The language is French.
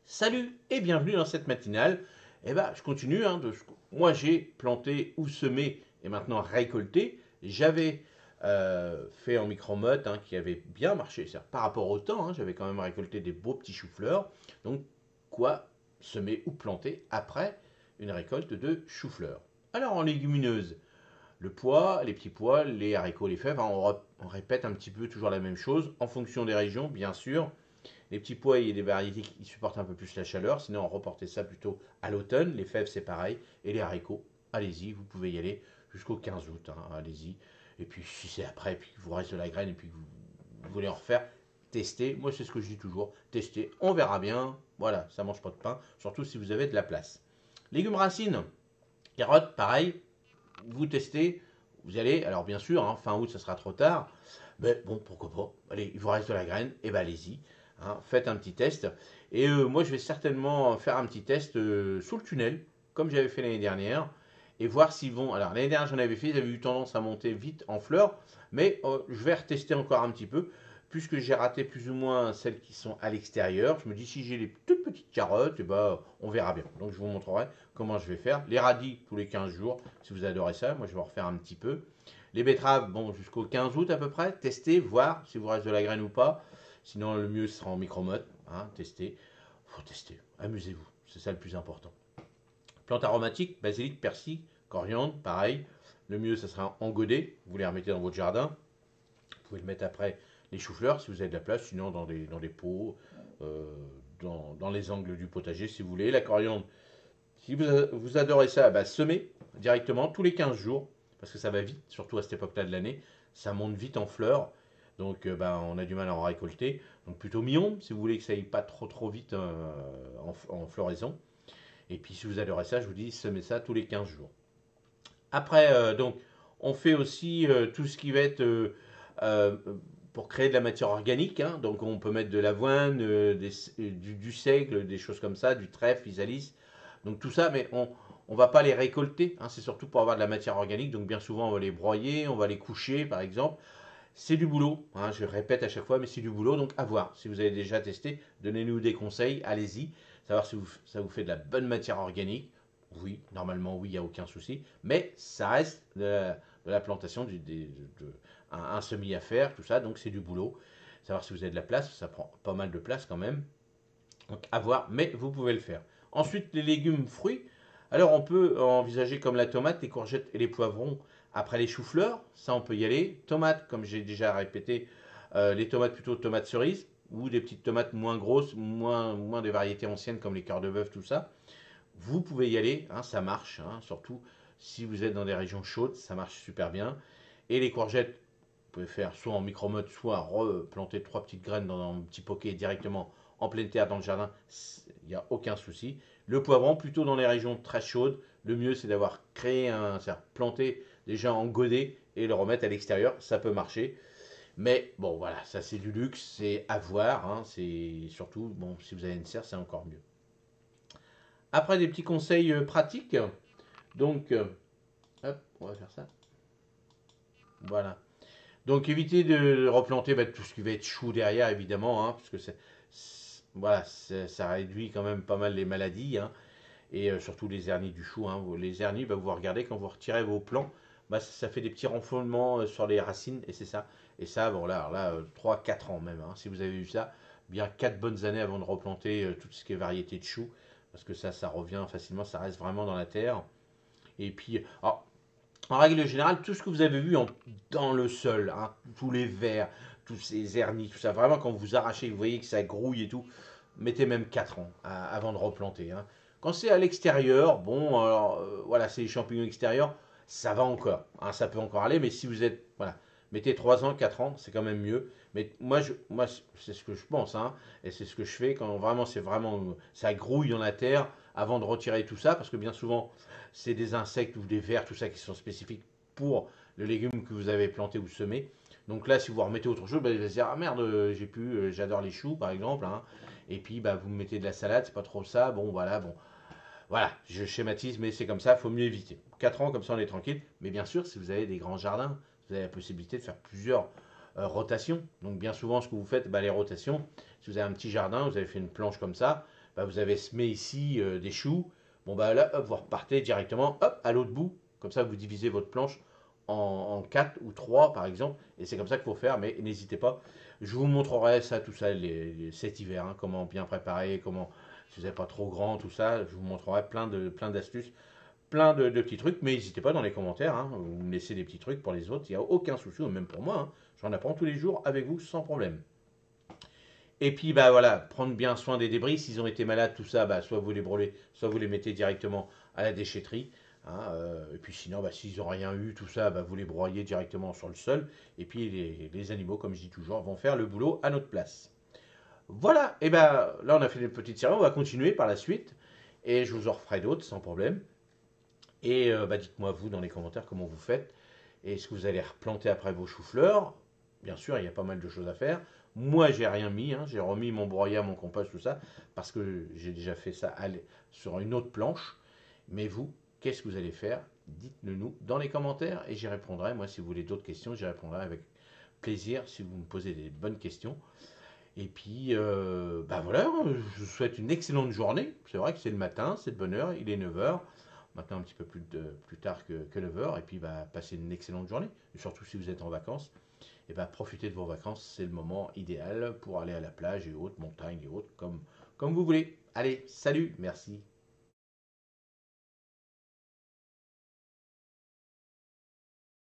Salut et bienvenue dans cette matinale. Je continue. Moi, j'ai planté ou semé et maintenant récolté. J'avais fait en micro-motte qui avait bien marché. Par rapport au temps, j'avais quand même récolté des beaux petits choux-fleurs. Donc, quoi semer ou planter après une récolte de choux-fleurs. Alors, en légumineuses, le pois, les petits pois, les haricots, les fèves, on répète un petit peu toujours la même chose en fonction des régions, bien sûr. Les petits pois, il y a des variétés qui supportent un peu plus la chaleur, sinon on reportait ça plutôt à l'automne. Les fèves, c'est pareil. Et les haricots, allez-y, vous pouvez y aller jusqu'au 15 août, allez-y. Et puis si c'est après, et puis qu'il vous reste de la graine, et puis que vous voulez en refaire, testez. Moi, c'est ce que je dis toujours, testez, on verra bien. Voilà, ça mange pas de pain, surtout si vous avez de la place. Légumes racines, carottes, pareil, vous testez, vous allez, alors bien sûr, fin août, ça sera trop tard, mais bon, pourquoi pas, allez, il vous reste de la graine, et allez-y, faites un petit test. Et moi, je vais certainement faire un petit test sous le tunnel, comme j'avais fait l'année dernière, et voir s'ils vont. Alors, l'année dernière, j'en avais fait, ils avaient eu tendance à monter vite en fleurs, mais je vais retester encore un petit peu, puisque j'ai raté plus ou moins celles qui sont à l'extérieur. Je me dis, si j'ai les toutes petites carottes, on verra bien. Donc, je vous montrerai comment je vais faire. Les radis, tous les 15 jours, si vous adorez ça, moi, je vais en refaire un petit peu. Les betteraves, bon, jusqu'au 15 août à peu près, testez, voir si vous reste de la graine ou pas. Sinon, le mieux ce sera en micro-mode. Tester. Faut tester. Amusez-vous. C'est ça le plus important. Plantes aromatiques, basilic, persil, coriandre, pareil. Le mieux, ça sera en godet. Vous les remettez dans votre jardin. Vous pouvez le mettre après les choux-fleurs si vous avez de la place. Sinon, dans des pots, dans les angles du potager si vous voulez. La coriandre, si vous adorez ça, semez directement tous les 15 jours. Parce que ça va vite, surtout à cette époque-là de l'année. Ça monte vite en fleurs. Donc on a du mal à en récolter. Donc plutôt mi-ombre si vous voulez que ça aille pas trop vite en floraison. Et puis si vous adorez ça, je vous dis semez ça tous les 15 jours. Après, donc on fait aussi tout ce qui va être euh, pour créer de la matière organique. Donc on peut mettre de l'avoine, du seigle, des choses comme ça, du trèfle, isalis. Donc tout ça, mais on va pas les récolter. C'est surtout pour avoir de la matière organique. Donc bien souvent on va les broyer, on va les coucher par exemple. C'est du boulot, je répète à chaque fois, mais c'est du boulot, donc à voir. Si vous avez déjà testé, donnez-nous des conseils, allez-y, savoir si ça vous fait de la bonne matière organique. Oui, normalement, oui, il n'y a aucun souci, mais ça reste de la plantation, un semis à faire, tout ça, donc c'est du boulot. Savoir si vous avez de la place, ça prend pas mal de place quand même. Donc à voir, mais vous pouvez le faire. Ensuite, les légumes, fruits. Alors on peut envisager comme la tomate, les courgettes et les poivrons après les choux-fleurs. Ça, on peut y aller. Tomates, comme j'ai déjà répété, les tomates plutôt tomates cerises ou des petites tomates moins grosses, moins des variétés anciennes comme les cœurs de bœuf, tout ça. Vous pouvez y aller, ça marche, surtout si vous êtes dans des régions chaudes, ça marche super bien. Et les courgettes, vous pouvez faire soit en micro-mode, soit replanter trois petites graines dans un petit poquet directement en pleine terre dans le jardin, il n'y a aucun souci. Le poivron, plutôt dans les régions très chaudes, le mieux c'est d'avoir créé c'est-à-dire planter déjà en godet et le remettre à l'extérieur, ça peut marcher. Mais bon, voilà, ça c'est du luxe, c'est à voir, c'est surtout, bon, si vous avez une serre, c'est encore mieux. Après, des petits conseils pratiques, donc, hop, on va faire ça. Voilà. Donc évitez de replanter tout ce qui va être chou derrière, évidemment, parce que voilà, ça réduit quand même pas mal les maladies, et surtout les hernies du chou. Les hernies, vous regardez quand vous retirez vos plants, ça fait des petits renflouements sur les racines, et c'est ça. Et ça, bon là 3-4 ans même, si vous avez eu ça, bien 4 bonnes années avant de replanter tout ce qui est variété de chou, parce que ça revient facilement, ça reste vraiment dans la terre. Et puis, alors, en règle générale, tout ce que vous avez vu dans le sol, tous les vers, tous ces hernies, tout ça, vraiment quand vous arrachez, vous voyez que ça grouille et tout, mettez même 4 ans avant de replanter. Quand c'est à l'extérieur, bon, alors voilà, c'est les champignons extérieurs, ça va encore, ça peut encore aller, mais si vous êtes, voilà, mettez 3 ans, 4 ans, c'est quand même mieux. Mais moi c'est ce que je pense, et c'est ce que je fais quand vraiment ça grouille dans la terre avant de retirer tout ça, parce que bien souvent, c'est des insectes ou des vers, tout ça qui sont spécifiques pour le légume que vous avez planté ou semé. Donc là, si vous remettez autre chose, vous allez se dire, ah merde, j'adore les choux par exemple, et puis vous me mettez de la salade, c'est pas trop ça, bon voilà, je schématise, mais c'est comme ça, il faut mieux éviter. 4 ans, comme ça on est tranquille, mais bien sûr, si vous avez des grands jardins, vous avez la possibilité de faire plusieurs rotations. Donc bien souvent, ce que vous faites, les rotations, si vous avez un petit jardin, vous avez fait une planche comme ça, bah, vous avez semé ici des choux. Bon, bah là, hop, vous repartez directement hop, à l'autre bout. Comme ça, vous divisez votre planche en 4 ou 3 par exemple. Et c'est comme ça qu'il faut faire, mais n'hésitez pas. Je vous montrerai ça, tout ça cet hiver, hein, comment bien préparer, comment, si vous n'êtes pas trop grand, tout ça. Je vous montrerai plein d'astuces, plein de petits trucs. Mais n'hésitez pas dans les commentaires, hein, vous me laissez des petits trucs pour les autres. Il n'y a aucun souci, même pour moi. Hein. J'en apprends tous les jours avec vous sans problème. Et puis, bah voilà, prendre bien soin des débris. S'ils ont été malades, tout ça, bah, soit vous les brûlez, soit vous les mettez directement à la déchetterie. Hein, et puis sinon, bah, s'ils n'ont rien eu, tout ça, bah, vous les broyez directement sur le sol. Et puis les animaux, comme je dis toujours, vont faire le boulot à notre place. Voilà, et ben là on a fait une petite série, on va continuer par la suite. Et je vous en referai d'autres sans problème. Et bah, dites-moi vous dans les commentaires comment vous faites. Est-ce que vous allez replanter après vos choux-fleurs? Bien sûr, il y a pas mal de choses à faire. Moi, j'ai rien mis, hein. J'ai remis mon broyat, mon compost, tout ça, parce que j'ai déjà fait ça sur une autre planche. Mais vous, qu'est-ce que vous allez faire? Dites-le nous dans les commentaires et j'y répondrai. Moi, si vous voulez d'autres questions, j'y répondrai avec plaisir si vous me posez des bonnes questions. Et puis, bah voilà, je vous souhaite une excellente journée. C'est vrai que c'est le matin, c'est de bonne heure, il est 9 h. Maintenant un petit peu plus tard que 9 h. Et puis, bah, passez une excellente journée. Et surtout si vous êtes en vacances, et bah, profitez de vos vacances. C'est le moment idéal pour aller à la plage et autres, montagnes et autres, comme vous voulez. Allez, salut, merci.